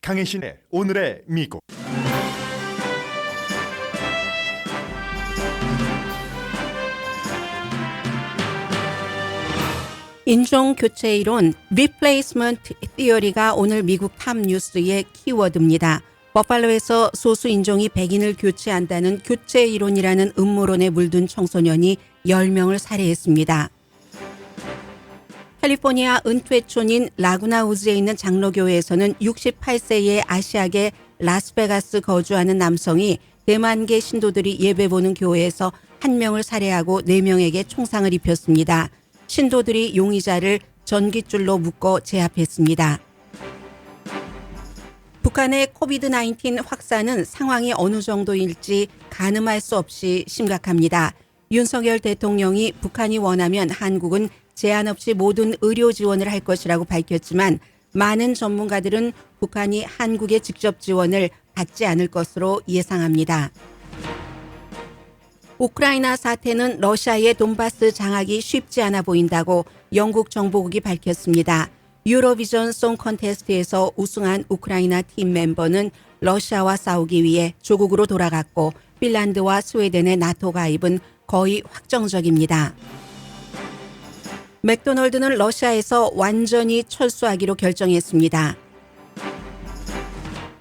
강혜신의 오늘의 미국. 인종교체 이론 Replacement Theory가 오늘 미국 탑뉴스의 키워드입니다. 버팔로에서 소수 인종이 백인을 교체한다는 교체 이론이라는 음모론에 물든 청소년이 10명을 살해했습니다. 캘리포니아 은퇴촌인 라구나우즈에 있는 장로교회에서는 68세의 아시아계 라스베가스 거주하는 남성이 대만계 신도들이 예배 보는 교회에서 1명을 살해하고 4명에게 총상을 입혔습니다. 신도들이 용의자를 전깃줄로 묶어 제압했습니다. 북한의 코비드-19 확산은 상황이 어느 정도일지 가늠할 수 없이 심각합니다. 윤석열 대통령이 북한이 원하면 한국은 제한 없이 모든 의료 지원을 할 것이라고 밝혔지만 많은 전문가들은 북한이 한국의 직접 지원을 받지 않을 것으로 예상합니다. 우크라이나 사태는 러시아의 돈바스 장악이 쉽지 않아 보인다고 영국 정보국이 밝혔습니다. 유로비전 송 콘테스트에서 우승한 우크라이나 팀 멤버는 러시아와 싸우기 위해 조국으로 돌아갔고 핀란드와 스웨덴의 나토 가입은 거의 확정적입니다. 맥도널드는 러시아에서 완전히 철수하기로 결정했습니다.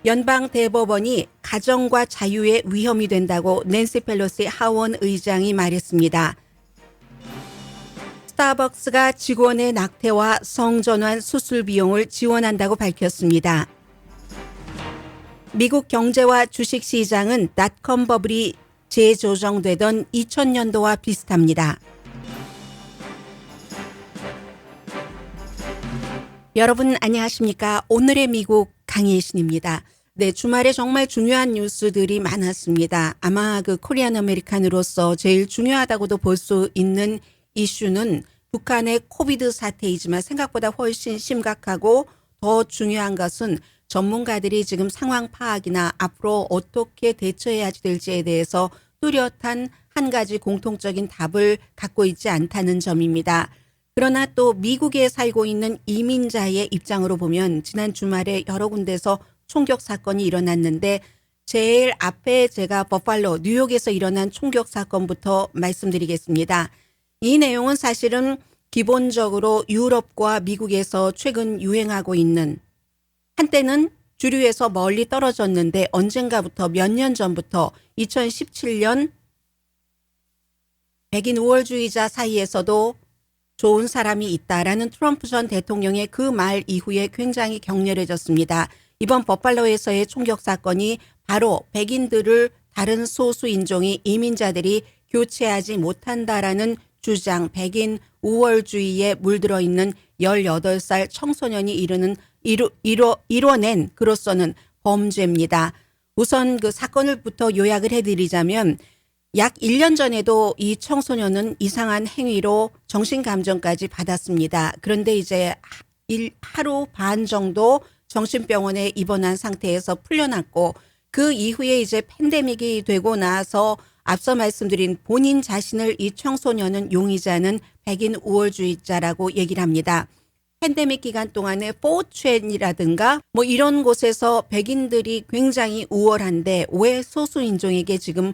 연방대법원이 가정과 자유에 위험이 된다고 낸시 펠로시 하원 의장이 말했습니다. 스타벅스가 직원의 낙태와 성전환 수술 비용을 지원한다고 밝혔습니다. 미국 경제와 주식시장은 닷컴 버블이 재조정되던 2000년도와 비슷합니다. 여러분 안녕하십니까? 오늘의 미국 강혜신입니다. 네, 주말에 정말 중요한 뉴스들이 많았습니다. 아마 코리안 아메리칸으로서 제일 중요하다고도 볼 수 있는 이슈는 북한의 코비드 사태이지만 생각보다 훨씬 심각하고 더 중요한 것은 전문가들이 지금 상황 파악이나 앞으로 어떻게 대처해야 될지에 대해서 뚜렷한 한 가지 공통적인 답을 갖고 있지 않다는 점입니다. 그러나 또 미국에 살고 있는 이민자의 입장으로 보면 지난 주말에 여러 군데서 총격 사건이 일어났는데 제일 앞에 제가 버팔로 뉴욕에서 일어난 총격 사건부터 말씀드리겠습니다. 이 내용은 사실은 기본적으로 유럽과 미국에서 최근 유행하고 있는 한때는 주류에서 멀리 떨어졌는데 언젠가부터 몇 년 전부터 2017년 백인 우월주의자 사이에서도 좋은 사람이 있다라는 트럼프 전 대통령의 그 말 이후에 굉장히 격렬해졌습니다. 이번 버팔로에서의 총격 사건이 바로 백인들을 다른 소수 인종이 이민자들이 교체하지 못한다라는 주장, 백인 우월주의에 물들어 있는 18살 청소년이 이뤄낸 그로서는 범죄입니다. 우선 그 사건을부터 요약을 해드리자면 약 1년 전에도 이 청소년은 이상한 행위로 정신감정까지 받았습니다. 그런데 이제 하루 반 정도 정신병원에 입원한 상태에서 풀려났고 그 이후에 이제 팬데믹이 되고 나서 앞서 말씀드린 본인 자신을 이 청소년은 용의자는 백인 우월주의자라고 얘기를 합니다. 팬데믹 기간 동안에 4chan이라든가 뭐 이런 곳에서 백인들이 굉장히 우월한데 왜 소수 인종에게 지금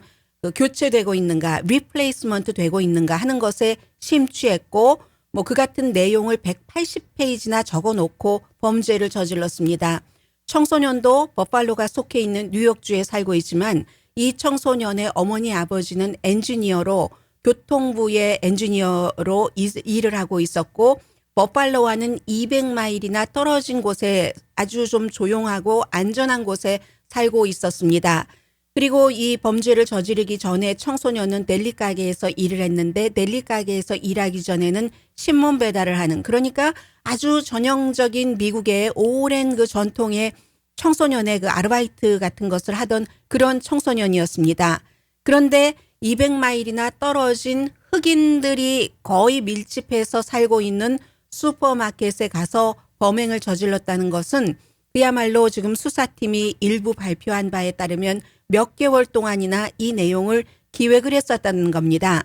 교체되고 있는가, 리플레이스먼트 되고 있는가 하는 것에 심취했고 뭐 그 같은 내용을 180페이지나 적어놓고 범죄를 저질렀습니다. 청소년도 버팔로가 속해 있는 뉴욕주에 살고 있지만 이 청소년의 어머니 아버지는 엔지니어로 교통부의 엔지니어로 일을 하고 있었고 버팔로와는 200마일이나 떨어진 곳에 아주 좀 조용하고 안전한 곳에 살고 있었습니다. 그리고 이 범죄를 저지르기 전에 청소년은 델리 가게에서 일을 했는데 델리 가게에서 일하기 전에는 신문 배달을 하는 그러니까 아주 전형적인 미국의 오랜 그 전통의 청소년의 그 아르바이트 같은 것을 하던 그런 청소년이었습니다. 그런데 200마일이나 떨어진 흑인들이 거의 밀집해서 살고 있는 슈퍼마켓에 가서 범행을 저질렀다는 것은 그야말로 지금 수사팀이 일부 발표한 바에 따르면 몇 개월 동안이나 이 내용을 기획을 했었다는 겁니다.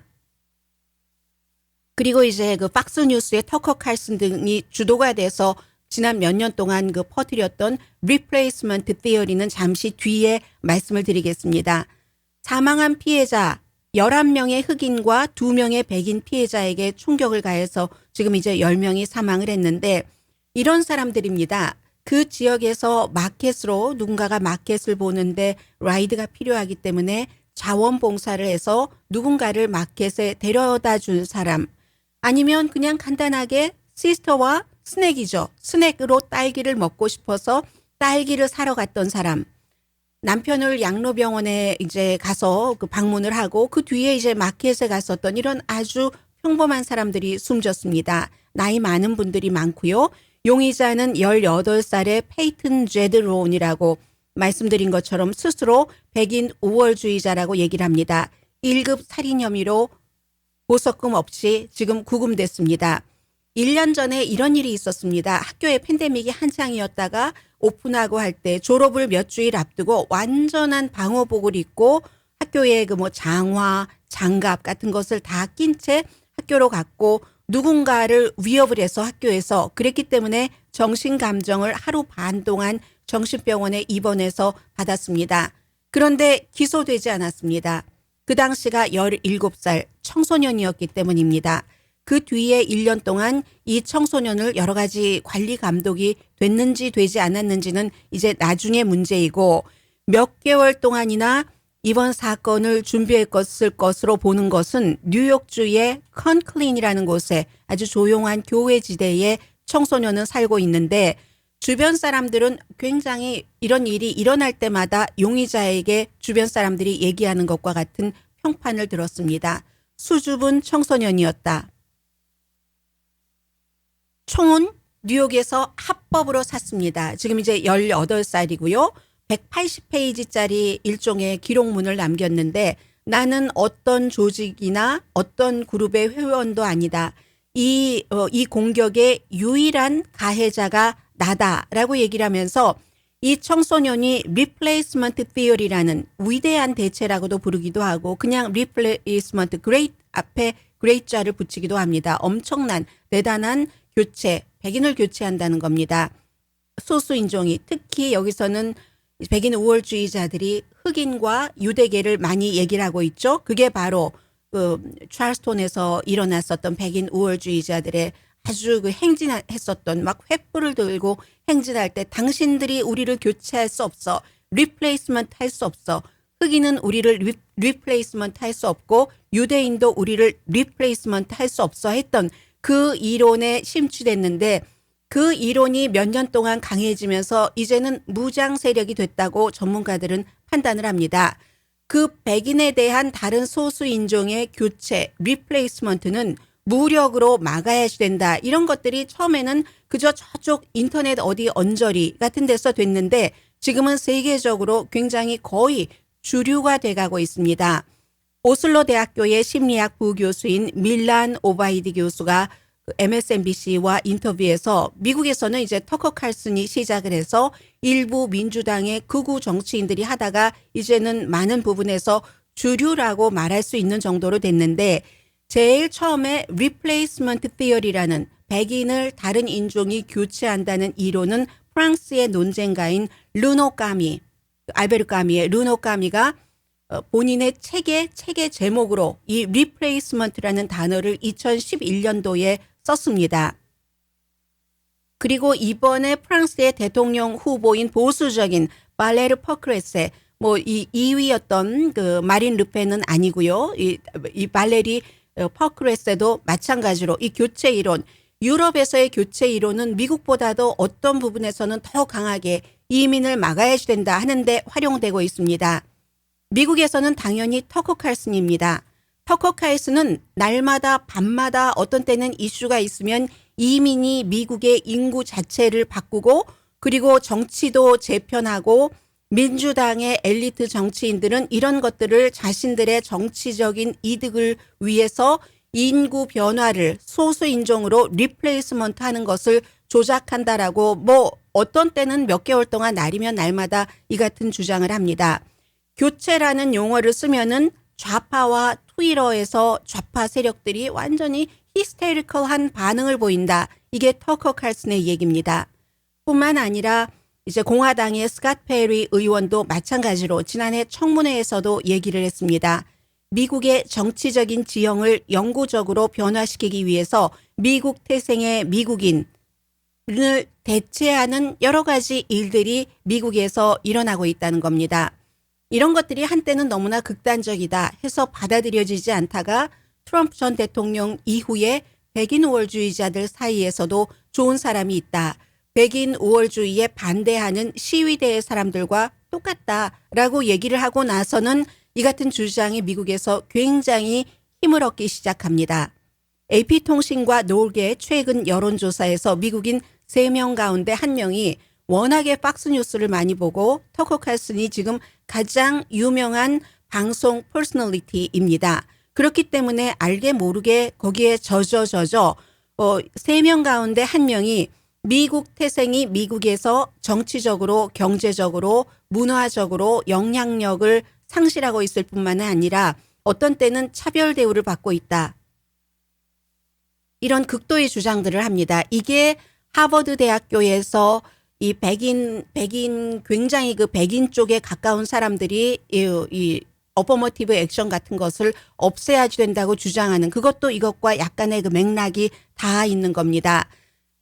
그리고 이제 그 박스 뉴스의 터커 칼슨 등이 주도가 돼서 지난 몇 년 동안 그 퍼뜨렸던 리플레이스먼트 티어리는 잠시 뒤에 말씀을 드리겠습니다. 사망한 피해자 11명의 흑인과 2명의 백인 피해자에게 충격을 가해서 지금 이제 10명이 사망을 했는데 이런 사람들입니다. 그 지역에서 마켓으로 누군가가 마켓을 보는데 라이드가 필요하기 때문에 자원봉사를 해서 누군가를 마켓에 데려다 준 사람 아니면 그냥 간단하게 시스터와 스낵이죠. 스낵으로 딸기를 먹고 싶어서 딸기를 사러 갔던 사람 남편을 양로병원에 이제 가서 그 방문을 하고 그 뒤에 이제 마켓에 갔었던 이런 아주 평범한 사람들이 숨졌습니다. 나이 많은 분들이 많고요. 용의자는 18살의 페이튼 제드론이라고 말씀드린 것처럼 스스로 백인 우월주의자라고 얘기를 합니다. 1급 살인 혐의로 보석금 없이 지금 구금됐습니다. 1년 전에 이런 일이 있었습니다. 학교에 팬데믹이 한창이었다가 오픈하고 할 때 졸업을 몇 주일 앞두고 완전한 방호복을 입고 학교에 그 뭐 장화, 장갑 같은 것을 다 낀 채 학교로 갔고 누군가를 위협을 해서 학교에서 그랬기 때문에 정신감정을 하루 반 동안 정신병원에 입원해서 받았습니다. 그런데 기소되지 않았습니다. 그 당시가 17살 청소년이었기 때문입니다. 그 뒤에 1년 동안 이 청소년을 여러 가지 관리 감독이 됐는지 되지 않았는지는 이제 나중에 문제이고 몇 개월 동안이나 이번 사건을 준비했을 것으로 보는 것은 뉴욕주의 컨클린이라는 곳에 아주 조용한 교외지대에 청소년은 살고 있는데 주변 사람들은 굉장히 이런 일이 일어날 때마다 용의자에게 주변 사람들이 얘기하는 것과 같은 평판을 들었습니다. 수줍은 청소년이었다. 총은 뉴욕에서 합법으로 샀습니다. 지금 이제 18살이고요. 180페이지짜리 일종의 기록문을 남겼는데 나는 어떤 조직이나 어떤 그룹의 회원도 아니다. 이 공격의 유일한 가해자가 나다라고 얘기를 하면서 이 청소년이 리플레이스먼트 티어리라는 위대한 대체라고도 부르기도 하고 그냥 리플레이스먼트 그레이트 앞에 그레이트자를 붙이기도 합니다. 엄청난 대단한 교체, 백인을 교체한다는 겁니다. 소수인종이 특히 여기서는 백인 우월주의자들이 흑인과 유대계를 많이 얘기를 하고 있죠. 그게 바로 그 찰스톤에서 일어났었던 백인 우월주의자들의 아주 그 행진했었던 막 횃불을 들고 행진할 때 당신들이 우리를 교체할 수 없어. 리플레이스먼트 할 수 없어. 흑인은 우리를 리플레이스먼트 할 수 없고 유대인도 우리를 리플레이스먼트 할 수 없어 했던 그 이론에 심취됐는데 그 이론이 몇 년 동안 강해지면서 이제는 무장 세력이 됐다고 전문가들은 판단을 합니다. 그 백인에 대한 다른 소수 인종의 교체, 리플레이스먼트는 무력으로 막아야 된다. 이런 것들이 처음에는 그저 저쪽 인터넷 어디 언저리 같은 데서 됐는데 지금은 세계적으로 굉장히 거의 주류가 돼가고 있습니다. 오슬로 대학교의 심리학 부교수인 밀란 오바이디 교수가 MSNBC와 인터뷰에서 미국에서는 이제 터커 칼슨이 시작을 해서 일부 민주당의 극우 정치인들이 하다가 이제는 많은 부분에서 주류라고 말할 수 있는 정도로 됐는데 제일 처음에 리플레이스먼트 티어리라는 백인을 다른 인종이 교체한다는 이론은 프랑스의 논쟁가인 르노 까미, 알베르 까미의 르노 까미가 본인의 책의 제목으로 이 리플레이스먼트라는 단어를 2011년도에 썼습니다. 그리고 이번에 프랑스의 대통령 후보인 보수적인 발레르 퍼크레세 이 2위였던 그 마린 르펜은 아니고요. 이 발레리 퍼크레세도 마찬가지로 이 교체 이론, 유럽에서의 교체 이론은 미국보다도 어떤 부분에서는 더 강하게 이민을 막아야 된다 하는데 활용되고 있습니다. 미국에서는 당연히 터커 칼슨입니다. 터커 칼슨은 날마다 밤마다 어떤 때는 이슈가 있으면 이민이 미국의 인구 자체를 바꾸고 그리고 정치도 재편하고 민주당의 엘리트 정치인들은 이런 것들을 자신들의 정치적인 이득을 위해서 인구 변화를 소수 인종으로 리플레이스먼트 하는 것을 조작한다라고 어떤 때는 몇 개월 동안 날이면 날마다 이 같은 주장을 합니다. 교체라는 용어를 쓰면은 좌파와 트위터에서 좌파 세력들이 완전히 히스테리컬한 반응을 보인다. 이게 터커 칼슨의 얘기입니다. 뿐만 아니라 이제 공화당의 스캇 페리 의원도 마찬가지로 지난해 청문회에서도 얘기를 했습니다. 미국의 정치적인 지형을 영구적으로 변화시키기 위해서 미국 태생의 미국인을 대체하는 여러 가지 일들이 미국에서 일어나고 있다는 겁니다. 이런 것들이 한때는 너무나 극단적이다 해서 받아들여지지 않다가 트럼프 전 대통령 이후에 백인 우월주의자들 사이에서도 좋은 사람이 있다. 백인 우월주의에 반대하는 시위대의 사람들과 똑같다라고 얘기를 하고 나서는 이 같은 주장이 미국에서 굉장히 힘을 얻기 시작합니다. AP통신과 노르의 최근 여론조사에서 미국인 3명 가운데 1명이 워낙에 박스뉴스를 많이 보고 터커 칼슨이 지금 가장 유명한 방송 퍼스널리티입니다. 그렇기 때문에 알게 모르게 거기에 젖어 3명 가운데 1명이 미국 태생이 미국에서 정치적으로, 경제적으로, 문화적으로 영향력을 상실하고 있을 뿐만 아니라 어떤 때는 차별 대우를 받고 있다. 이런 극도의 주장들을 합니다. 이게 하버드 대학교에서 이 백인 굉장히 그 백인 쪽에 가까운 사람들이 이 어퍼머티브 액션 같은 것을 없애야 된다고 주장하는 그것도 이것과 약간의 그 맥락이 다 있는 겁니다.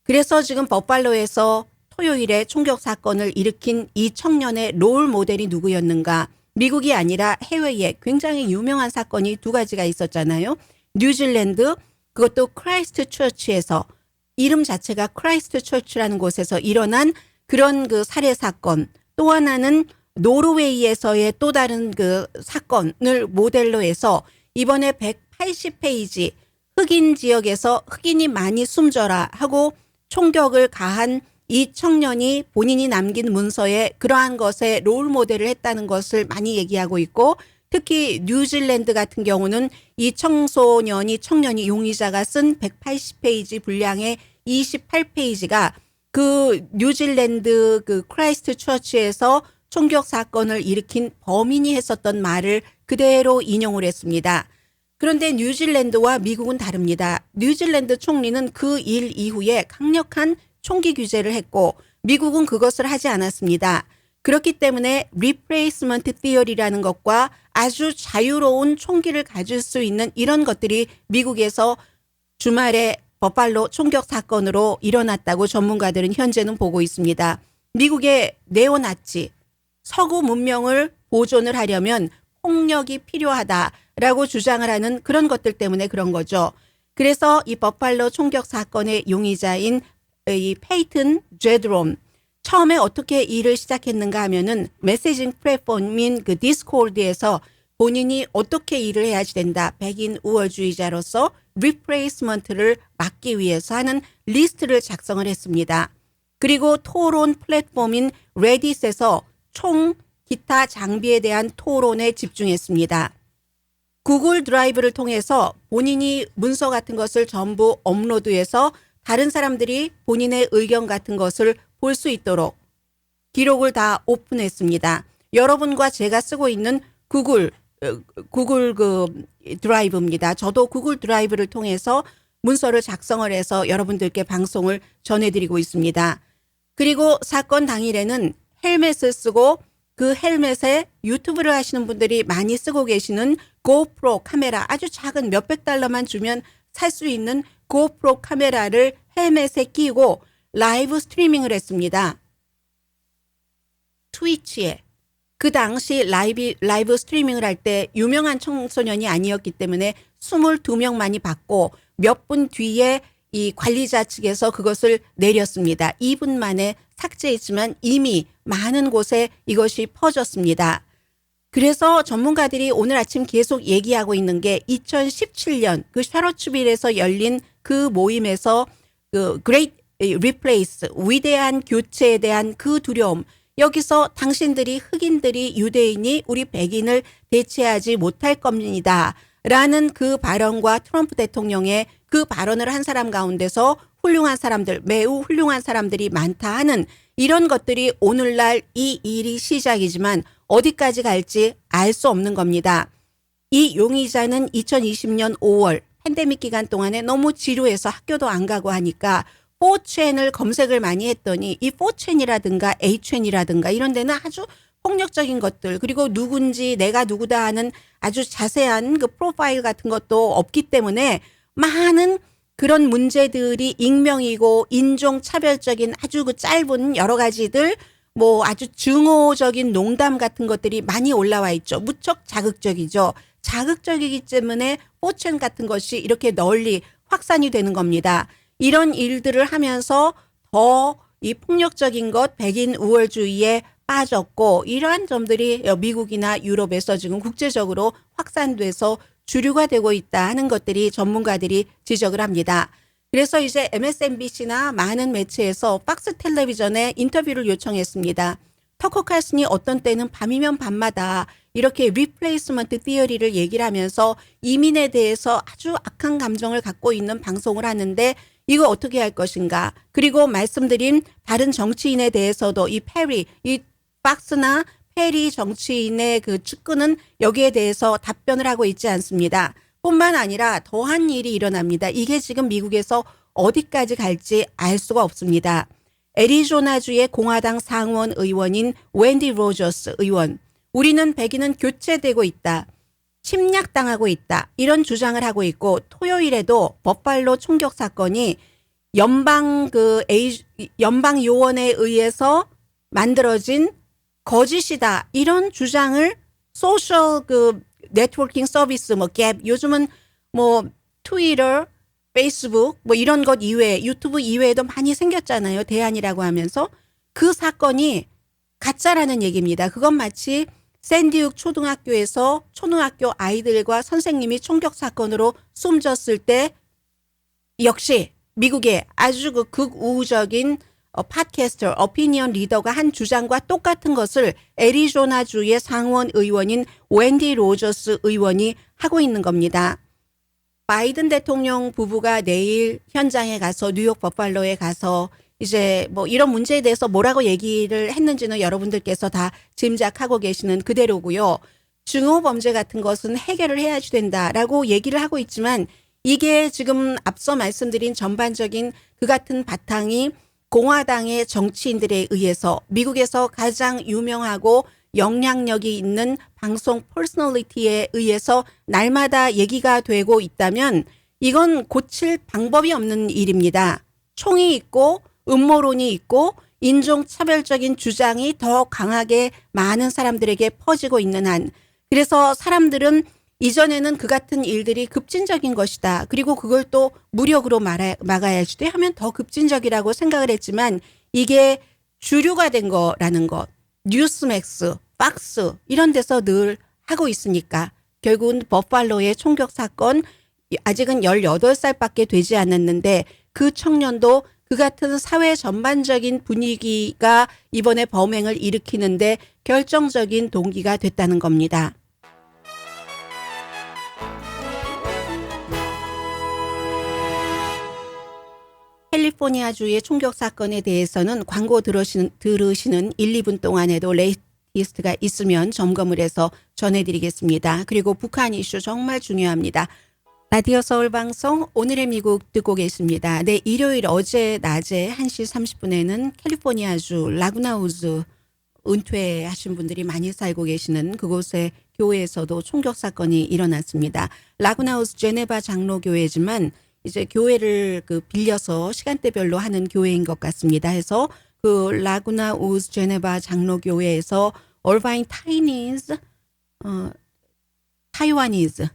그래서 지금 버팔로에서 토요일에 총격 사건을 일으킨 이 청년의 롤 모델이 누구였는가? 미국이 아니라 해외에 굉장히 유명한 사건이 2가지가 있었잖아요. 뉴질랜드 그것도 크라이스트 처치에서 이름 자체가 크라이스트 처치라는 곳에서 일어난 그런 그 살해 사건, 또 하나는 노르웨이에서의 또 다른 그 사건을 모델로 해서 이번에 180페이지 흑인 지역에서 흑인이 많이 숨져라 하고 총격을 가한 이 청년이 본인이 남긴 문서에 그러한 것에 롤 모델을 했다는 것을 많이 얘기하고 있고, 특히 뉴질랜드 같은 경우는 이 청년이 용의자가 쓴 180페이지 분량의 28페이지가 그 뉴질랜드 그 크라이스트 처치에서 총격 사건을 일으킨 범인이 했었던 말을 그대로 인용을 했습니다. 그런데 뉴질랜드와 미국은 다릅니다. 뉴질랜드 총리는 그 일 이후에 강력한 총기 규제를 했고 미국은 그것을 하지 않았습니다. 그렇기 때문에 리플레이스먼트 티어리라는 것과 아주 자유로운 총기를 가질 수 있는 이런 것들이 미국에서 주말에 버팔로 총격 사건으로 일어났다고 전문가들은 현재는 보고 있습니다. 미국의 네오나치, 서구 문명을 보존을 하려면 폭력이 필요하다라고 주장을 하는 그런 것들 때문에 그런 거죠. 그래서 이 버팔로 총격 사건의 용의자인 이 페이튼 제드롬, 처음에 어떻게 일을 시작했는가 하면은 메시징 플랫폼인 그 디스코드에서 본인이 어떻게 일을 해야지 된다. 백인 우월주의자로서 리플레이스먼트를 막기 위해서 하는 리스트를 작성을 했습니다. 그리고 토론 플랫폼인 레딧에서 총 기타 장비에 대한 토론에 집중했습니다. 구글 드라이브를 통해서 본인이 문서 같은 것을 전부 업로드해서 다른 사람들이 본인의 의견 같은 것을 볼 수 있도록 기록을 다 오픈했습니다. 여러분과 제가 쓰고 있는 구글 그 드라이브입니다. 저도 구글 드라이브를 통해서 문서를 작성을 해서 여러분들께 방송을 전해드리고 있습니다. 그리고 사건 당일에는 헬멧을 쓰고 그 헬멧에 유튜브를 하시는 분들이 많이 쓰고 계시는 고프로 카메라, 아주 작은 몇백 달러만 주면 살 수 있는 고프로 카메라를 헬멧에 끼고 라이브 스트리밍을 했습니다. 트위치에. 그 당시 라이브 스트리밍을 할 때 유명한 청소년이 아니었기 때문에 22명만이 받고 몇 분 뒤에 이 관리자 측에서 그것을 내렸습니다. 2분 만에 삭제했지만 이미 많은 곳에 이것이 퍼졌습니다. 그래서 전문가들이 오늘 아침 계속 얘기하고 있는 게 2017년 그 샤롯츠빌에서 열린 그 모임에서 그 Great Replace, 위대한 교체에 대한 그 두려움, 여기서 당신들이 흑인들이 유대인이 우리 백인을 대체하지 못할 겁니다. 라는 그 발언과 트럼프 대통령의 그 발언을 한 사람 가운데서 훌륭한 사람들, 매우 훌륭한 사람들이 많다 하는 이런 것들이 오늘날 이 일이 시작이지만 어디까지 갈지 알 수 없는 겁니다. 이 용의자는 2020년 5월 팬데믹 기간 동안에 너무 지루해서 학교도 안 가고 하니까 4chan을 검색을 많이 했더니 이 4chan이라든가 8chan이라든가 이런 데는 아주 폭력적인 것들, 그리고 누군지 내가 누구다 하는 아주 자세한 그 프로파일 같은 것도 없기 때문에 많은 그런 문제들이 익명이고 인종차별적인 아주 그 짧은 여러 가지들, 뭐 아주 증오적인 농담 같은 것들이 많이 올라와 있죠. 무척 자극적이죠. 자극적이기 때문에 4chan 같은 것이 이렇게 널리 확산이 되는 겁니다. 이런 일들을 하면서 더 이 폭력적인 것, 백인 우월주의에 빠졌고, 이러한 점들이 미국이나 유럽에서 지금 국제적으로 확산돼서 주류가 되고 있다 하는 것들이 전문가들이 지적을 합니다. 그래서 이제 MSNBC나 많은 매체에서 박스 텔레비전에 인터뷰를 요청했습니다. 터커 칼슨이 어떤 때는 밤이면 밤마다 이렇게 리플레이스먼트 티어리를 얘기를 하면서 이민에 대해서 아주 악한 감정을 갖고 있는 방송을 하는데 이거 어떻게 할 것인가. 그리고 말씀드린 다른 정치인에 대해서도 이 페리, 이 박스나 페리 정치인의 그 측근은 여기에 대해서 답변을 하고 있지 않습니다. 뿐만 아니라 더한 일이 일어납니다. 이게 지금 미국에서 어디까지 갈지 알 수가 없습니다. 애리조나주의 공화당 상원 의원인 웬디 로저스 의원, 우리는 백인은 교체되고 있다, 침략당하고 있다, 이런 주장을 하고 있고, 토요일에도 버팔로 총격 사건이 연방 요원에 의해서 만들어진 거짓이다, 이런 주장을 소셜 그 네트워킹 서비스, 뭐 갭, 요즘은 뭐 트위터, 페이스북 뭐 이런 것 이외에 유튜브 이외에도 많이 생겼잖아요. 대안이라고 하면서 그 사건이 가짜라는 얘기입니다. 그건 마치 샌디욱 초등학교에서 초등학교 아이들과 선생님이 총격 사건으로 숨졌을 때 역시 미국의 아주 그 극우적인 팟캐스터, 오피니언 리더가 한 주장과 똑같은 것을 애리조나주의 상원 의원인 웬디 로저스 의원이 하고 있는 겁니다. 바이든 대통령 부부가 내일 현장에 가서 뉴욕 버팔로에 가서 이제 뭐 이런 문제에 대해서 뭐라고 얘기를 했는지는 여러분들께서 다 짐작하고 계시는 그대로고요. 증오 범죄 같은 것은 해결을 해야지 된다라고 얘기를 하고 있지만 이게 지금 앞서 말씀드린 전반적인 그 같은 바탕이 공화당의 정치인들에 의해서 미국에서 가장 유명하고 영향력이 있는 방송 퍼스널리티에 의해서 날마다 얘기가 되고 있다면 이건 고칠 방법이 없는 일입니다. 총이 있고 음모론이 있고 인종차별적인 주장이 더 강하게 많은 사람들에게 퍼지고 있는 한, 그래서 사람들은 이전에는 그 같은 일들이 급진적인 것이다, 그리고 그걸 또 무력으로 막아야지 돼 하면 더 급진적이라고 생각을 했지만 이게 주류가 된 거라는 것, 뉴스맥스, 박스 이런 데서 늘 하고 있으니까 결국은 버팔로의 총격 사건, 아직은 18살밖에 되지 않았는데 그 청년도 그 같은 사회 전반적인 분위기가 이번에 범행을 일으키는데 결정적인 동기가 됐다는 겁니다. 캘리포니아주의 총격 사건에 대해서는 광고 들으시는 1, 2분 동안에도 레이티스트가 있으면 점검을 해서 전해드리겠습니다. 그리고 북한 이슈 정말 중요합니다. 라디오 서울 방송 오늘의 미국 듣고 계십니다. 네, 일요일 어제 낮에 1시 30분에는 캘리포니아주 라구나우즈 은퇴하신 분들이 많이 살고 계시는 그곳의 교회에서도 총격 사건이 일어났습니다. 라구나우즈 제네바 장로교회지만 이제 교회를 빌려서 시간대별로 하는 교회인 것 같습니다. 해서 그 라구나우즈 제네바 장로교회에서 얼바인 타이와니즈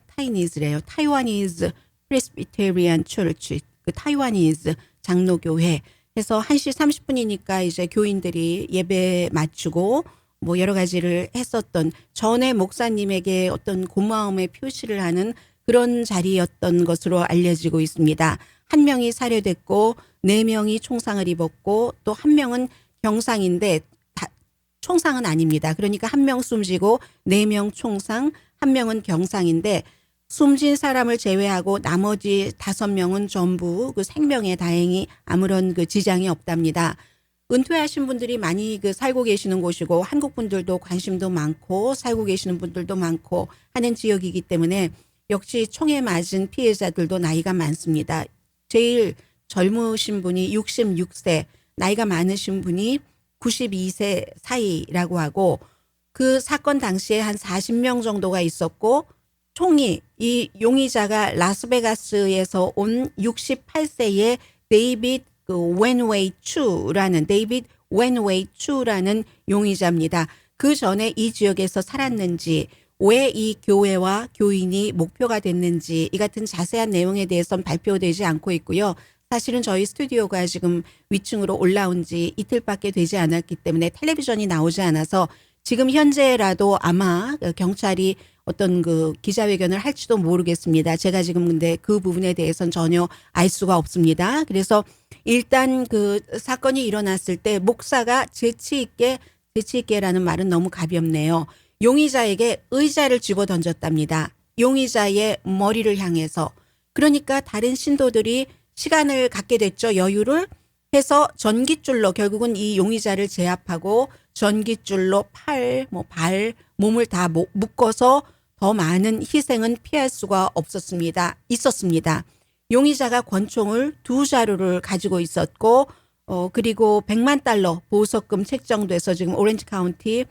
프레스비테리안 처치, 그 타이와니즈 장로교회 해서 1시 30분이니까 이제 교인들이 예배 마치고 뭐 여러 가지를 했었던, 전에 목사님에게 어떤 고마움의 표시를 하는 그런 자리였던 것으로 알려지고 있습니다. 한 명이 살해됐고 4명이 총상을 입었고 또 한 명은 경상인데 총상은 아닙니다. 그러니까 한 명 숨지고 4명 총상, 한 명은 경상인데 숨진 사람을 제외하고 나머지 5명은 전부 그 생명에 다행히 아무런 그 지장이 없답니다. 은퇴하신 분들이 많이 살고 계시는 곳이고 한국 분들도 관심도 많고 살고 계시는 분들도 많고 하는 지역이기 때문에 역시 총에 맞은 피해자들도 나이가 많습니다. 제일 젊으신 분이 66세, 나이가 많으신 분이 92세 사이라고 하고 그 사건 당시에 한 40명 정도가 있었고 총이 이 용의자가 라스베가스에서 온 68세의 데이빗 웬웨이 추라는 용의자입니다. 그 전에 이 지역에서 살았는지 왜 이 교회와 교인이 목표가 됐는지 이 같은 자세한 내용에 대해서는 발표되지 않고 있고요. 사실은 저희 스튜디오가 지금 위층으로 올라온 지 이틀밖에 되지 않았기 때문에 텔레비전이 나오지 않아서 지금 현재라도 아마 경찰이 어떤 그 기자회견을 할지도 모르겠습니다. 제가 지금 근데 그 부분에 대해서는 전혀 알 수가 없습니다. 그래서 일단 그 사건이 일어났을 때 목사가 재치 있게라는 말은 너무 가볍네요. 용의자에게 의자를 집어 던졌답니다. 용의자의 머리를 향해서. 그러니까 다른 신도들이 시간을 갖게 됐죠. 여유를 해서 전깃줄로 결국은 이 용의자를 제압하고 전깃줄로 발, 몸을 다 묶어서 더 많은 희생은 피할 수가 있었습니다. 용의자가 권총을 2자루를 가지고 있었고, 그리고 $100만 보석금 책정돼서 지금 오렌지 카운티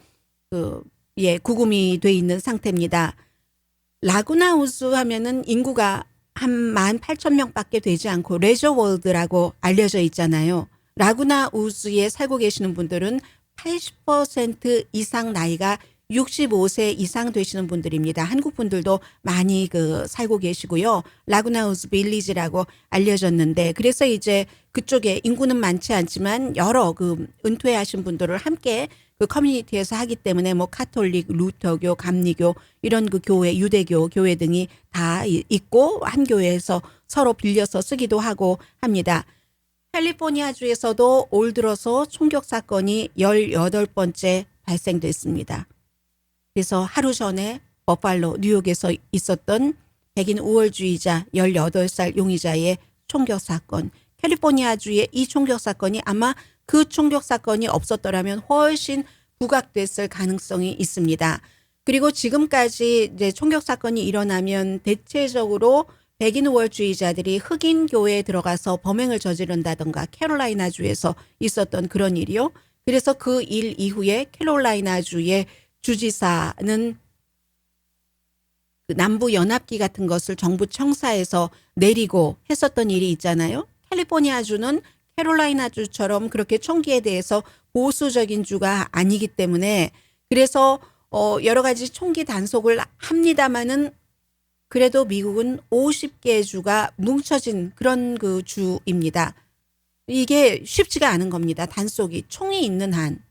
구금이 돼 있는 상태입니다. 라구나 우즈 하면은 인구가 한 18,000명밖에 되지 않고 레저 월드라고 알려져 있잖아요. 라구나 우즈에 살고 계시는 분들은 80% 이상 나이가 65세 이상 되시는 분들입니다. 한국 분들도 많이 살고 계시고요. 라구나 우즈 빌리지라고 알려졌는데 그래서 이제 그쪽에 인구는 많지 않지만 여러 은퇴하신 분들을 함께 그 커뮤니티에서 하기 때문에 카톨릭, 루터교, 감리교 이런 교회, 유대교 교회 등이 다 있고 한 교회에서 서로 빌려서 쓰기도 하고 합니다. 캘리포니아주에서도 올 들어서 총격 사건이 18번째 발생됐습니다. 그래서 하루 전에 버팔로, 뉴욕에서 있었던 백인 우월주의자 18살 용의자의 총격 사건. 캘리포니아주의 이 총격 사건이 아마 그 총격 사건이 없었더라면 훨씬 부각됐을 가능성이 있습니다. 그리고 지금까지 이제 총격 사건이 일어나면 대체적으로 백인 우월주의자들이 흑인 교회에 들어가서 범행을 저지른다던가 캐롤라이나주에서 있었던 그런 일이요. 그래서 그 일 이후에 캐롤라이나주의 주지사는 남부 연합기 같은 것을 정부 청사에서 내리고 했었던 일이 있잖아요. 캘리포니아주는 캐롤라이나주처럼 그렇게 총기에 대해서 보수적인 주가 아니기 때문에 그래서 여러 가지 총기 단속을 합니다마는 그래도 미국은 50개의 주가 뭉쳐진 그런 주입니다. 이게 쉽지가 않은 겁니다. 단속이 총이 있는 한.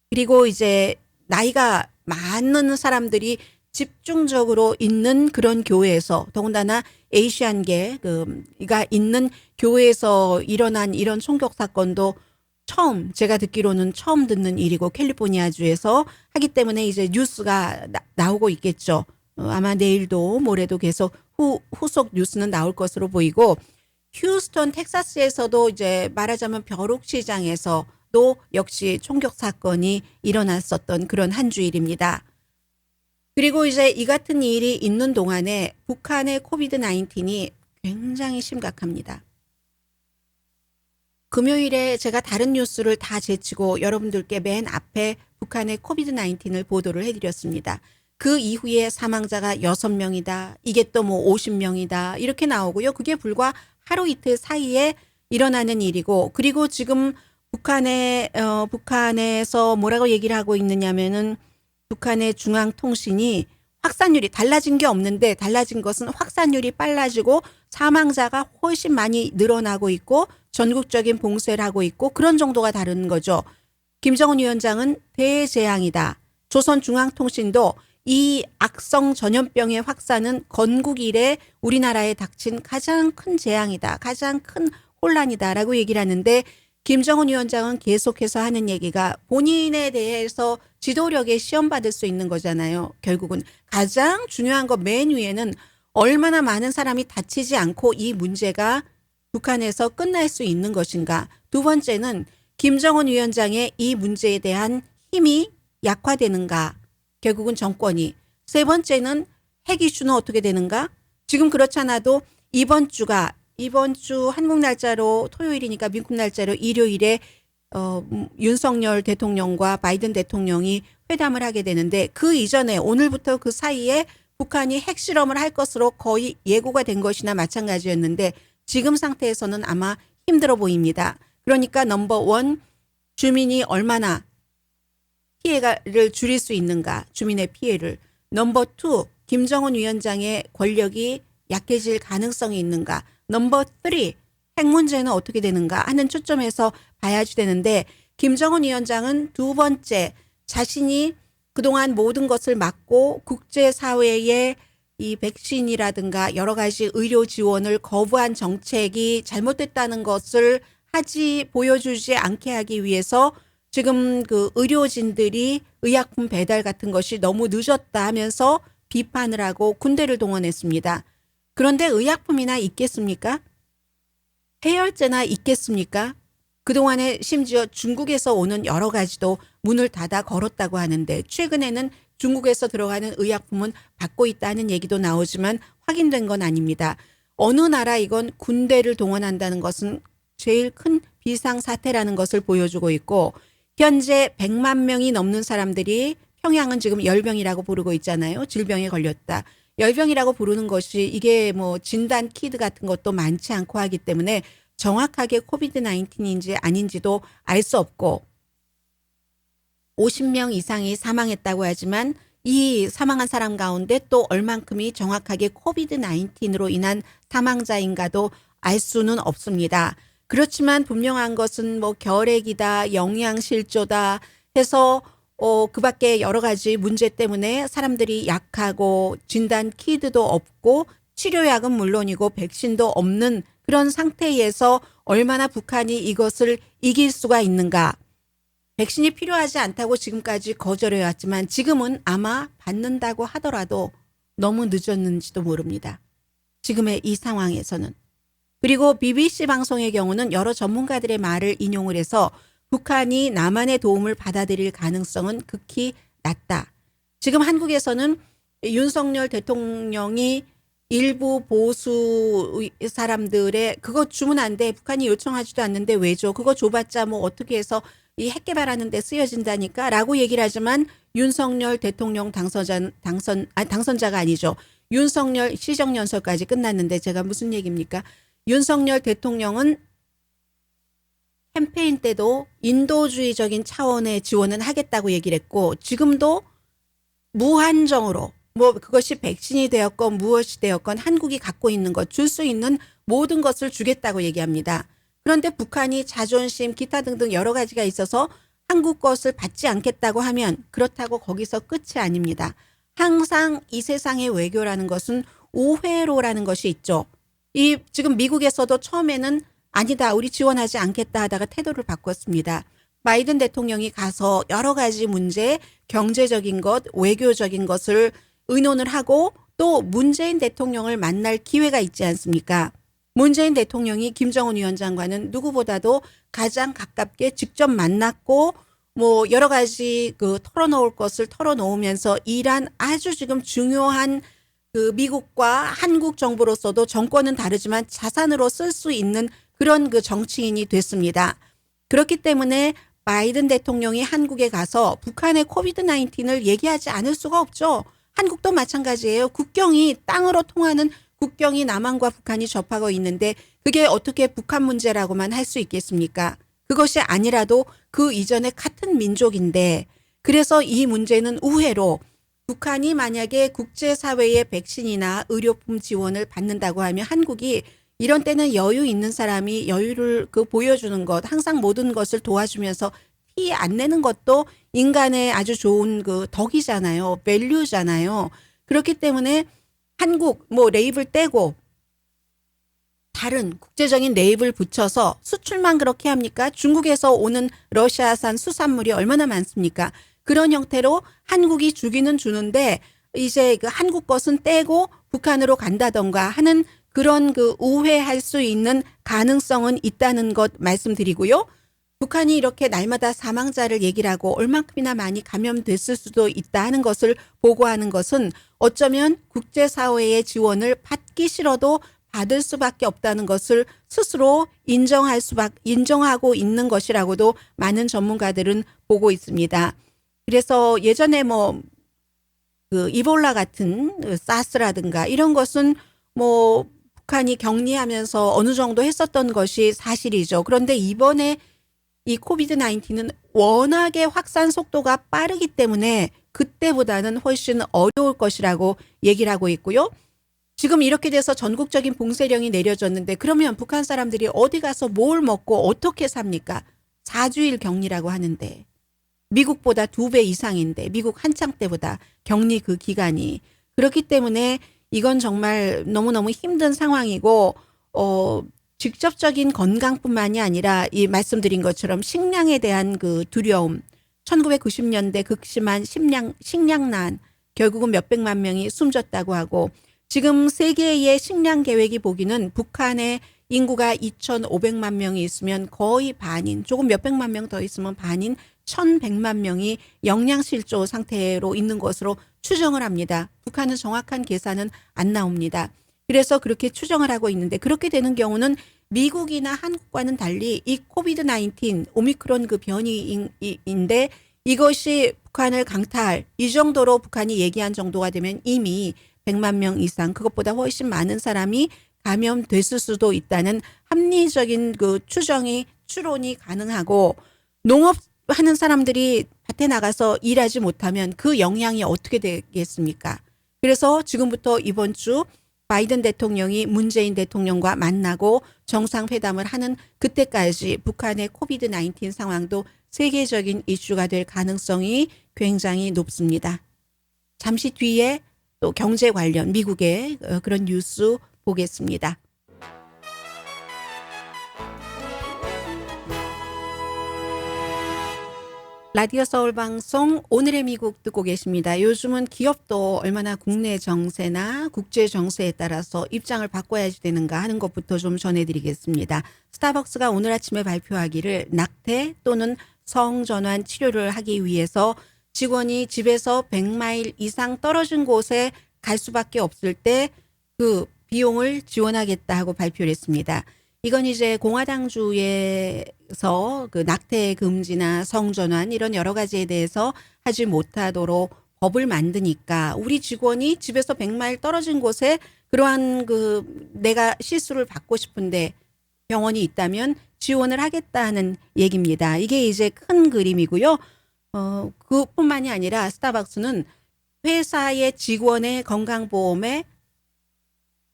그리고 이제 나이가 많은 사람들이 집중적으로 있는 그런 교회에서 더군다나 에이시안계가 있는 교회에서 일어난 이런 총격 사건도 제가 듣기로는 처음 듣는 일이고 캘리포니아주에서 하기 때문에 이제 뉴스가 나오고 있겠죠. 아마 내일도 모레도 계속 후속 뉴스는 나올 것으로 보이고 휴스턴 텍사스에서도 이제 말하자면 벼룩시장에서도 역시 총격 사건이 일어났었던 그런 한 주일입니다. 그리고 이제 이 같은 일이 있는 동안에 북한의 코비드-19이 굉장히 심각합니다. 금요일에 제가 다른 뉴스를 다 제치고 여러분들께 맨 앞에 북한의 코비드-19을 보도를 해드렸습니다. 그 이후에 사망자가 6명이다. 이게 또 50명이다. 이렇게 나오고요. 그게 불과 하루 이틀 사이에 일어나는 일이고 그리고 지금 북한에서 뭐라고 얘기를 하고 있느냐면은 북한의 중앙통신이 확산율이 달라진 게 없는데 달라진 것은 확산율이 빨라지고 사망자가 훨씬 많이 늘어나고 있고 전국적인 봉쇄를 하고 있고 그런 정도가 다른 거죠. 김정은 위원장은 대재앙이다. 조선중앙통신도 이 악성 전염병의 확산은 건국 이래 우리나라에 닥친 가장 큰 재앙이다. 가장 큰 혼란이다라고 얘기를 하는데 김정은 위원장은 계속해서 하는 얘기가 본인에 대해서 지도력에 시험받을 수 있는 거잖아요. 결국은 가장 중요한 거 맨 위에는 얼마나 많은 사람이 다치지 않고 이 문제가 북한에서 끝날 수 있는 것인가. 두 번째는 김정은 위원장의 이 문제에 대한 힘이 약화되는가. 결국은 정권이. 세 번째는 핵 이슈는 어떻게 되는가. 지금 그렇잖아도 이번 주가 이번 주 한국 날짜로 토요일이니까 미국 날짜로 일요일에 윤석열 대통령과 바이든 대통령이 회담을 하게 되는데 그 이전에 오늘부터 그 사이에 북한이 핵실험을 할 것으로 거의 예고가 된 것이나 마찬가지였는데 지금 상태에서는 아마 힘들어 보입니다. 그러니까 넘버 원, 주민이 얼마나 피해를 줄일 수 있는가, 주민의 피해를. 넘버 투, 김정은 위원장의 권력이 약해질 가능성이 있는가. 넘버 쓰리, 핵 문제는 어떻게 되는가 하는 초점에서 봐야지 되는데 김정은 위원장은 두 번째 자신이 그동안 모든 것을 막고 국제사회의 이 백신이라든가 여러 가지 의료 지원을 거부한 정책이 잘못됐다는 것을 보여주지 않게 하기 위해서 지금 그 의료진들이 의약품 배달 같은 것이 너무 늦었다 하면서 비판을 하고 군대를 동원했습니다. 그런데 의약품이나 있겠습니까? 해열제나 있겠습니까? 그동안에 심지어 중국에서 오는 여러 가지도 문을 닫아 걸었다고 하는데 최근에는 중국에서 들어가는 의약품은 받고 있다는 얘기도 나오지만 확인된 건 아닙니다. 어느 나라 이건 군대를 동원한다는 것은 제일 큰 비상사태라는 것을 보여주고 있고 현재 100만 명이 넘는 사람들이 평양은 지금 열병이라고 부르고 있잖아요. 질병에 걸렸다. 열병이라고 부르는 것이 이게 뭐 진단 키트 같은 것도 많지 않고 하기 때문에 정확하게 코비드 19인지 아닌지도 알 수 없고 50명 이상이 사망했다고 하지만 이 사망한 사람 가운데 또 얼만큼이 정확하게 코비드 19으로 인한 사망자인가도 알 수는 없습니다. 그렇지만 분명한 것은 뭐 결핵이다, 영양실조다 해서 그 밖에 여러 가지 문제 때문에 사람들이 약하고 진단 키트도 없고 치료약은 물론이고 백신도 없는 그런 상태에서 얼마나 북한이 이것을 이길 수가 있는가. 백신이 필요하지 않다고 지금까지 거절해왔지만 지금은 아마 받는다고 하더라도 너무 늦었는지도 모릅니다. 지금의 이 상황에서는. 그리고 BBC 방송의 경우는 여러 전문가들의 말을 인용을 해서 북한이 남한의 도움을 받아들일 가능성은 극히 낮다. 지금 한국에서는 윤석열 대통령이 일부 보수 사람들의 그거 주면 안 돼. 북한이 요청하지도 않는데 왜 줘? 그거 줘봤자 뭐 어떻게 해서 이 핵 개발하는 데 쓰여진다니까 라고 얘기를 하지만 윤석열 대통령 당선자가 아니죠. 윤석열 시정연설까지 끝났는데 제가 무슨 얘기입니까? 윤석열 대통령은 캠페인 때도 인도주의적인 차원의 지원은 하겠다고 얘기를 했고 지금도 무한정으로 뭐 그것이 백신이 되었건 무엇이 되었건 한국이 갖고 있는 것, 줄 수 있는 모든 것을 주겠다고 얘기합니다. 그런데 북한이 자존심, 기타 등등 여러 가지가 있어서 한국 것을 받지 않겠다고 하면 그렇다고 거기서 끝이 아닙니다. 항상 이 세상의 외교라는 것은 우회로라는 것이 있죠. 이 지금 미국에서도 처음에는 아니다, 우리 지원하지 않겠다 하다가 태도를 바꿨습니다. 바이든 대통령이 가서 여러 가지 문제, 경제적인 것, 외교적인 것을 의논을 하고 또 문재인 대통령을 만날 기회가 있지 않습니까? 문재인 대통령이 김정은 위원장과는 누구보다도 가장 가깝게 직접 만났고 뭐 여러 가지 그 털어놓을 것을 털어놓으면서 이란 아주 지금 중요한 그 미국과 한국 정부로서도 정권은 다르지만 자산으로 쓸 수 있는 그런 그 정치인이 됐습니다. 그렇기 때문에 바이든 대통령이 한국에 가서 북한의 코비드 19을 얘기하지 않을 수가 없죠. 한국도 마찬가지예요. 국경이 땅으로 통하는 국경이 남한과 북한이 접하고 있는데 그게 어떻게 북한 문제라고만 할 수 있겠습니까? 그것이 아니라도 그 이전에 같은 민족인데 그래서 이 문제는 우회로 북한이 만약에 국제사회의 백신이나 의료품 지원을 받는다고 하면 한국이 이런 때는 여유 있는 사람이 여유를 보여주는 것, 항상 모든 것을 도와주면서 티 안 내는 것도 인간의 아주 좋은 그 덕이잖아요. 밸류잖아요. 그렇기 때문에 한국 뭐 레이블 떼고 다른 국제적인 레이블 붙여서 수출만 그렇게 합니까? 중국에서 오는 러시아산 수산물이 얼마나 많습니까? 그런 형태로 한국이 주기는 주는데 이제 그 한국 것은 떼고 북한으로 간다던가 하는 그런 그 우회할 수 있는 가능성은 있다는 것 말씀드리고요. 북한이 이렇게 날마다 사망자를 얘기를 하고 얼만큼이나 많이 감염됐을 수도 있다 하는 것을 보고하는 것은 어쩌면 국제사회의 지원을 받기 싫어도 받을 수밖에 없다는 것을 스스로 인정하고 있는 것이라고도 많은 전문가들은 보고 있습니다. 그래서 예전에 그 이볼라 같은 사스라든가 이런 것은 북한이 격리하면서 어느 정도 했었던 것이 사실이죠. 그런데 이번에 이 코비드 19는 워낙에 확산 속도가 빠르기 때문에 그때보다는 훨씬 어려울 것이라고 얘기를 하고 있고요. 지금 이렇게 돼서 전국적인 봉쇄령이 내려졌는데 그러면 북한 사람들이 어디 가서 뭘 먹고 어떻게 삽니까? 4주일 격리라고 하는데 미국보다 2배 이상인데 미국 한창 때보다 격리 그 기간이. 그렇기 때문에 이건 정말 너무너무 힘든 상황이고 직접적인 건강뿐만이 아니라 이 말씀드린 것처럼 식량에 대한 그 두려움, 1990년대 극심한 식량난, 결국은 몇백만 명이 숨졌다고 하고 지금 세계의 식량 계획이 보기는 북한의 인구가 2,500만 명이 있으면 거의 반인, 조금 몇백만 명 더 있으면 반인 1,100만 명이 영양실조 상태로 있는 것으로 추정을 합니다. 북한은 정확한 계산은 안 나옵니다. 그래서 그렇게 추정을 하고 있는데 그렇게 되는 경우는 미국이나 한국과는 달리 이 코비드 19 오미크론 그 변이인데 이것이 북한을 강타할 이 정도로 북한이 얘기한 정도가 되면 이미 100만 명 이상 그것보다 훨씬 많은 사람이 감염됐을 수도 있다는 합리적인 그 추론이 가능하고 농업하는 사람들이 밭에 나가서 일하지 못하면 그 영향이 어떻게 되겠습니까? 그래서 지금부터 이번 주 바이든 대통령이 문재인 대통령과 만나고 정상회담을 하는 그때까지 북한의 코비드 19 상황도 세계적인 이슈가 될 가능성이 굉장히 높습니다. 잠시 뒤에 또 경제 관련 미국의 그런 뉴스 보겠습니다. 라디오 서울 방송 오늘의 미국 듣고 계십니다. 요즘은 기업도 얼마나 국내 정세나 국제 정세에 따라서 입장을 바꿔야지 되는가 하는 것부터 좀 전해드리겠습니다. 스타벅스가 오늘 아침에 발표하기를 낙태 또는 성전환 치료를 하기 위해서 직원이 집에서 100마일 이상 떨어진 곳에 갈 수밖에 없을 때 그 비용을 지원하겠다 하고 발표를 했습니다. 이건 이제 공화당주에서 그 낙태 금지나 성전환 이런 여러 가지에 대해서 하지 못하도록 법을 만드니까 우리 직원이 집에서 100마일 떨어진 곳에 그러한 그 내가 시술을 받고 싶은데 병원이 있다면 지원을 하겠다는 얘기입니다. 이게 이제 큰 그림이고요. 그뿐만이 아니라 스타벅스는 회사의 직원의 건강보험에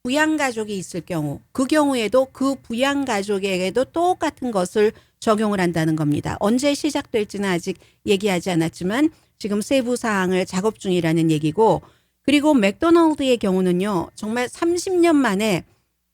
부양가족이 있을 경우 그 경우에도 그 부양가족에게도 똑같은 것을 적용을 한다는 겁니다. 언제 시작될지는 아직 얘기하지 않았지만 지금 세부 사항을 작업 중이라는 얘기고 그리고 맥도날드의 경우는요. 정말 30년 만에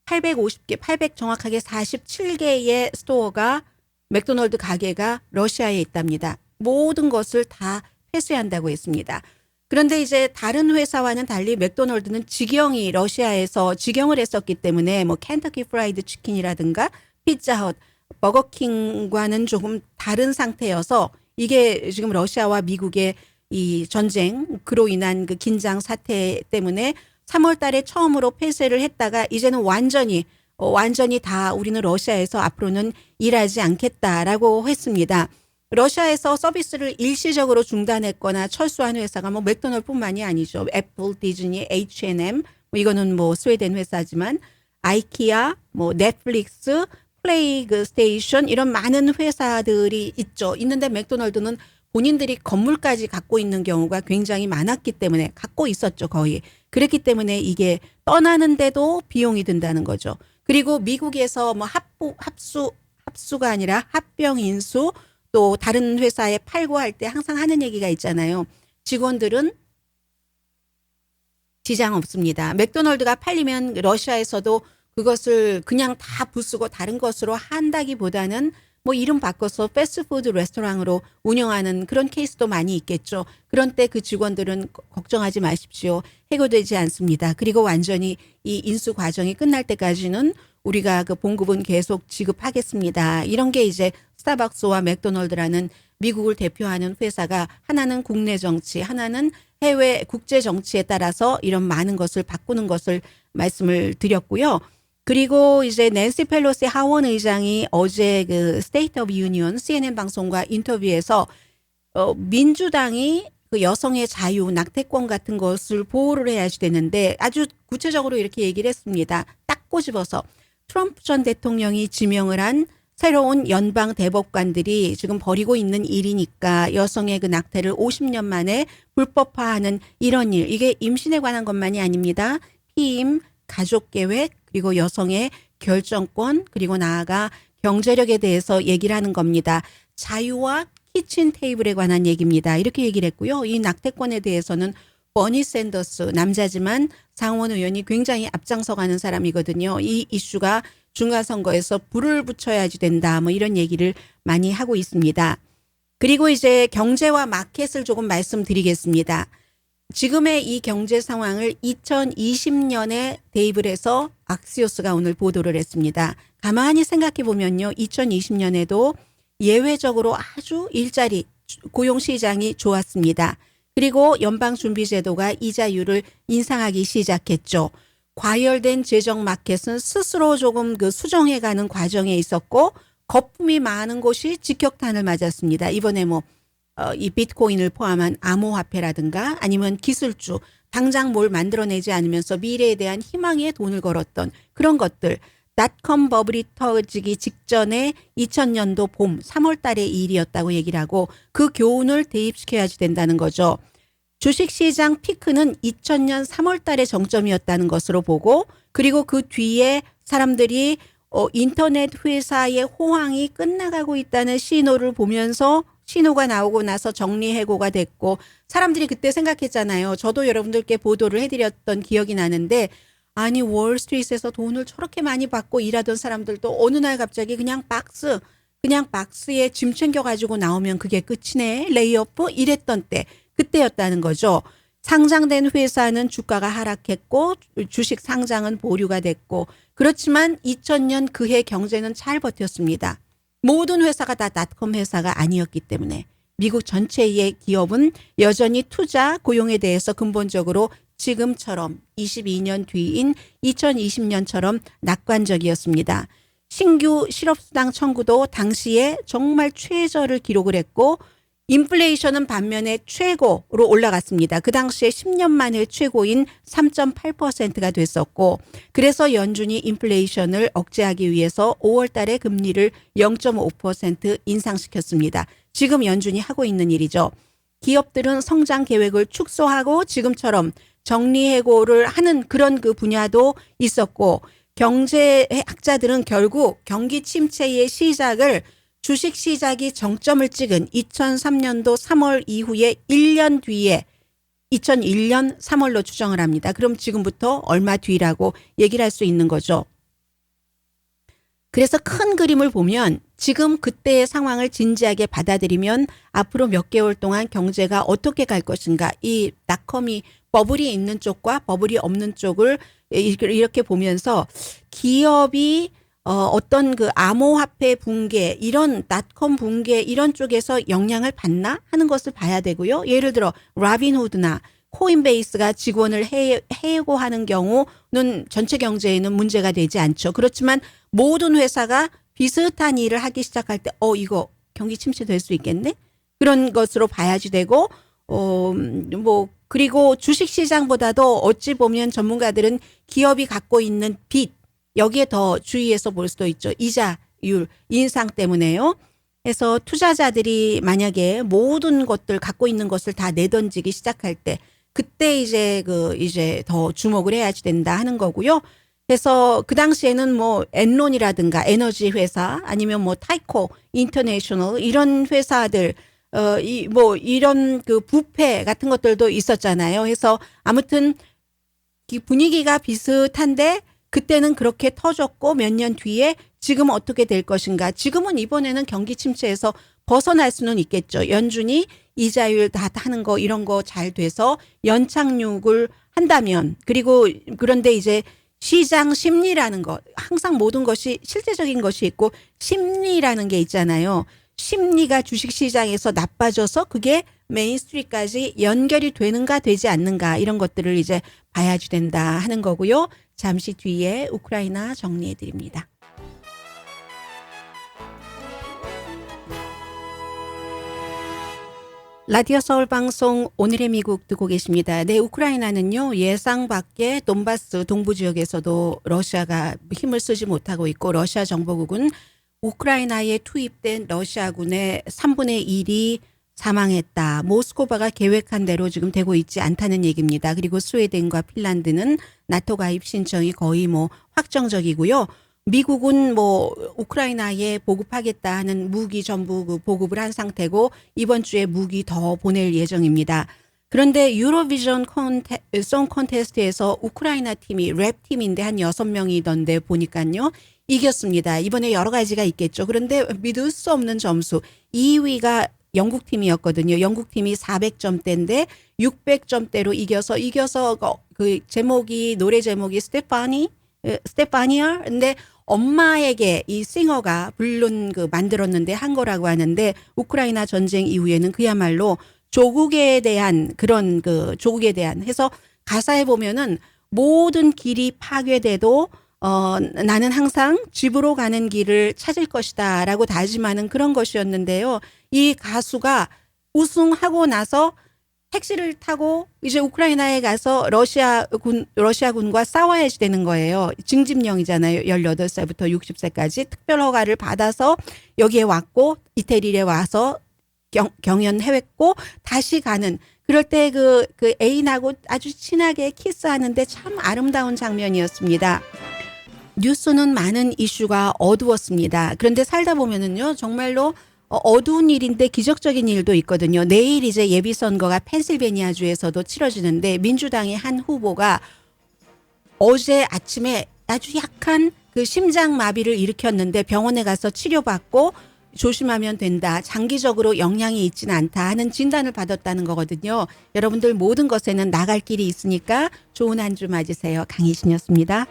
850개, 정확하게 47개의 스토어가 맥도날드 가게가 러시아에 있답니다. 모든 것을 다 폐쇄한다고 했습니다. 그런데 이제 다른 회사와는 달리 맥도날드는 직영이 러시아에서 직영을 했었기 때문에 켄터키 프라이드 치킨이라든가 피자헛, 버거킹과는 조금 다른 상태여서 이게 지금 러시아와 미국의 이 전쟁 그로 인한 그 긴장 사태 때문에 3월 달에 처음으로 폐쇄를 했다가 이제는 완전히 다 우리는 러시아에서 앞으로는 일하지 않겠다라고 했습니다. 러시아에서 서비스를 일시적으로 중단했거나 철수한 회사가 맥도날드뿐만이 아니죠. 애플, 디즈니, H&M 이거는 스웨덴 회사지만 아이키아, 넷플릭스, 플레이그 스테이션 이런 많은 회사들이 있죠. 있는데 맥도날드는 본인들이 건물까지 갖고 있는 경우가 굉장히 많았기 때문에 갖고 있었죠. 거의. 그랬기 때문에 이게 떠나는데도 비용이 든다는 거죠. 그리고 미국에서 합수가 아니라 합병 인수 또 다른 회사에 팔고 할 때 항상 하는 얘기가 있잖아요. 직원들은 지장 없습니다. 맥도날드가 팔리면 러시아에서도 그것을 그냥 다 부수고 다른 것으로 한다기보다는 이름 바꿔서 패스트푸드 레스토랑으로 운영하는 그런 케이스도 많이 있겠죠. 그런 때 그 직원들은 걱정하지 마십시오. 해고되지 않습니다. 그리고 완전히 이 인수 과정이 끝날 때까지는 우리가 그 봉급은 계속 지급하겠습니다. 이런 게 이제 스타벅스와 맥도날드라는 미국을 대표하는 회사가 하나는 국내 정치, 하나는 해외 국제 정치에 따라서 이런 많은 것을 바꾸는 것을 말씀을 드렸고요. 그리고 이제 낸시 펠로시 하원 의장이 어제 그 스테이트 오브 유니언 CNN 방송과 인터뷰에서 민주당이 그 여성의 자유, 낙태권 같은 것을 보호를 해야지 되는데 아주 구체적으로 이렇게 얘기를 했습니다. 딱 꼬집어서 트럼프 전 대통령이 지명을 한 새로운 연방 대법관들이 지금 벌이고 있는 일이니까 여성의 그 낙태를 50년 만에 불법화하는 이런 일, 이게 임신에 관한 것만이 아닙니다. 피임, 가족계획, 그리고 여성의 결정권, 그리고 나아가 경제력에 대해서 얘기를 하는 겁니다. 자유와 키친 테이블에 관한 얘기입니다. 이렇게 얘기를 했고요. 이 낙태권에 대해서는 버니 샌더스, 남자지만 상원 의원이 굉장히 앞장서가는 사람이거든요. 이 이슈가 중간선거에서 불을 붙여야지 된다. 뭐 이런 얘기를 많이 하고 있습니다. 그리고 이제 경제와 마켓을 조금 말씀드리겠습니다. 지금의 이 경제 상황을 2020년에 대입을 해서 악시오스가 오늘 보도를 했습니다. 가만히 생각해 보면요. 2020년에도 예외적으로 아주 일자리 고용 시장이 좋았습니다. 그리고 연방준비제도가 이자율을 인상하기 시작했죠. 과열된 재정 마켓은 스스로 조금 그 수정해가는 과정에 있었고 거품이 많은 곳이 직격탄을 맞았습니다. 이번에 이 비트코인을 포함한 암호화폐라든가 아니면 기술주, 당장 뭘 만들어내지 않으면서 미래에 대한 희망에 돈을 걸었던 그런 것들. 닷컴 버블이 터지기 직전에 2000년도 봄 3월 달의 일이었다고 얘기를 하고 그 교훈을 대입시켜야지 된다는 거죠. 주식시장 피크는 2000년 3월 달의 정점이었다는 것으로 보고 그리고 그 뒤에 사람들이 인터넷 회사의 호황이 끝나가고 있다는 신호를 보면서 신호가 나오고 나서 정리해고가 됐고 사람들이 그때 생각했잖아요. 저도 여러분들께 보도를 해드렸던 기억이 나는데 아니 월스트리트에서 돈을 저렇게 많이 받고 일하던 사람들도 어느 날 갑자기 그냥 박스에 짐 챙겨가지고 나오면 그게 끝이네. 레이오프 이랬던 때 그때였다는 거죠. 상장된 회사는 주가가 하락했고 주식 상장은 보류가 됐고 그렇지만 2000년 그해 경제는 잘 버텼습니다. 모든 회사가 다 닷컴 회사가 아니었기 때문에 미국 전체의 기업은 여전히 투자, 고용에 대해서 근본적으로 지금처럼 22년 뒤인 2020년처럼 낙관적이었습니다. 신규 실업수당 청구도 당시에 정말 최저를 기록을 했고 인플레이션은 반면에 최고로 올라갔습니다. 그 당시에 10년 만에 최고인 3.8%가 됐었고 그래서 연준이 인플레이션을 억제하기 위해서 5월 달에 금리를 0.5% 인상시켰습니다. 지금 연준이 하고 있는 일이죠. 기업들은 성장 계획을 축소하고 지금처럼 정리해고를 하는 그런 그 분야도 있었고 경제학자들은 결국 경기 침체의 시작을 주식 시작이 정점을 찍은 2003년도 3월 이후에 1년 뒤에 2001년 3월로 추정을 합니다. 그럼 지금부터 얼마 뒤라고 얘기를 할 수 있는 거죠. 그래서 큰 그림을 보면 지금 그때의 상황을 진지하게 받아들이면 앞으로 몇 개월 동안 경제가 어떻게 갈 것인가 이 닷컴이 버블이 있는 쪽과 버블이 없는 쪽을 이렇게 보면서 기업이 어떤 그 암호화폐 붕괴 이런 닷컴 붕괴 이런 쪽에서 영향을 받나 하는 것을 봐야 되고요. 예를 들어 라빈후드나 코인베이스가 직원을 해고하는 경우는 전체 경제에는 문제가 되지 않죠. 그렇지만 모든 회사가 비슷한 일을 하기 시작할 때 이거 경기 침체될 수 있겠네? 그런 것으로 봐야지 되고 그리고 주식시장보다도 어찌 보면 전문가들은 기업이 갖고 있는 빚 여기에 더 주의해서 볼 수도 있죠. 이자율 인상 때문에요. 그래서 투자자들이 만약에 모든 것들 갖고 있는 것을 다 내던지기 시작할 때 그때 이제 더 주목을 해야지 된다 하는 거고요. 그래서 그 당시에는 엔론이라든가 에너지 회사 아니면 타이코 인터내셔널 이런 회사들 이런 그 부패 같은 것들도 있었잖아요. 그래서 아무튼 분위기가 비슷한데 그때는 그렇게 터졌고 몇 년 뒤에 지금 어떻게 될 것인가. 지금은 이번에는 경기 침체에서 벗어날 수는 있겠죠. 연준이 이자율 다 하는 거 이런 거 잘 돼서 연착륙을 한다면 그런데 이제 시장 심리라는 것 항상 모든 것이 실제적인 것이 있고 심리라는 게 있잖아요. 심리가 주식시장에서 나빠져서 그게 메인스트리트까지 연결이 되는가 되지 않는가 이런 것들을 이제 봐야지 된다 하는 거고요. 잠시 뒤에 우크라이나 정리해 드립니다. 라디오 서울 방송 오늘의 미국 듣고 계십니다. 네, 우크라이나는요, 예상 밖의 돈바스 동부 지역에서도 러시아가 힘을 쓰지 못하고 있고, 러시아 정보국은 우크라이나에 투입된 러시아군의 3분의 1이 사망했다. 모스크바가 계획한 대로 지금 되고 있지 않다는 얘기입니다. 그리고 스웨덴과 핀란드는 나토 가입 신청이 거의 뭐 확정적이고요. 미국은 뭐 우크라이나에 보급하겠다 하는 무기 전부 그 보급을 한 상태고 이번 주에 무기 더 보낼 예정입니다. 그런데 유로비전 송 콘테스트에서 우크라이나 팀이 랩팀인데 한 6명이던데 보니까요. 이겼습니다. 이번에 여러 가지가 있겠죠. 그런데 믿을 수 없는 점수. 2위가 영국 팀이었거든요. 영국 팀이 400점대인데 600점대로 이겨서 그 제목이 노래 제목이 스테파니아 근데 엄마에게 이 싱어가 물론 그 만들었는데 한 거라고 하는데 우크라이나 전쟁 이후에는 그야말로 조국에 대한 그런 그 조국에 대한 해서 가사에 보면은 모든 길이 파괴돼도 나는 항상 집으로 가는 길을 찾을 것이다라고 다짐하는 그런 것이었는데요. 이 가수가 우승하고 나서 택시를 타고 이제 우크라이나에 가서 러시아군과 싸워야지 되는 거예요. 징집령이잖아요. 18살부터 60세까지 특별 허가를 받아서 여기에 왔고 이태리에 와서 경연했고 다시 가는 그럴 때 그 애인하고 아주 친하게 키스하는데 참 아름다운 장면이었습니다. 뉴스는 많은 이슈가 어두웠습니다. 그런데 살다 보면은요, 정말로 어두운 일인데 기적적인 일도 있거든요. 내일 이제 예비선거가 펜실베니아주에서도 치러지는데 민주당의 한 후보가 어제 아침에 아주 약한 그 심장마비를 일으켰는데 병원에 가서 치료받고 조심하면 된다. 장기적으로 영향이 있지는 않다 하는 진단을 받았다는 거거든요. 여러분들 모든 것에는 나갈 길이 있으니까 좋은 한 주 맞으세요. 강희신이었습니다.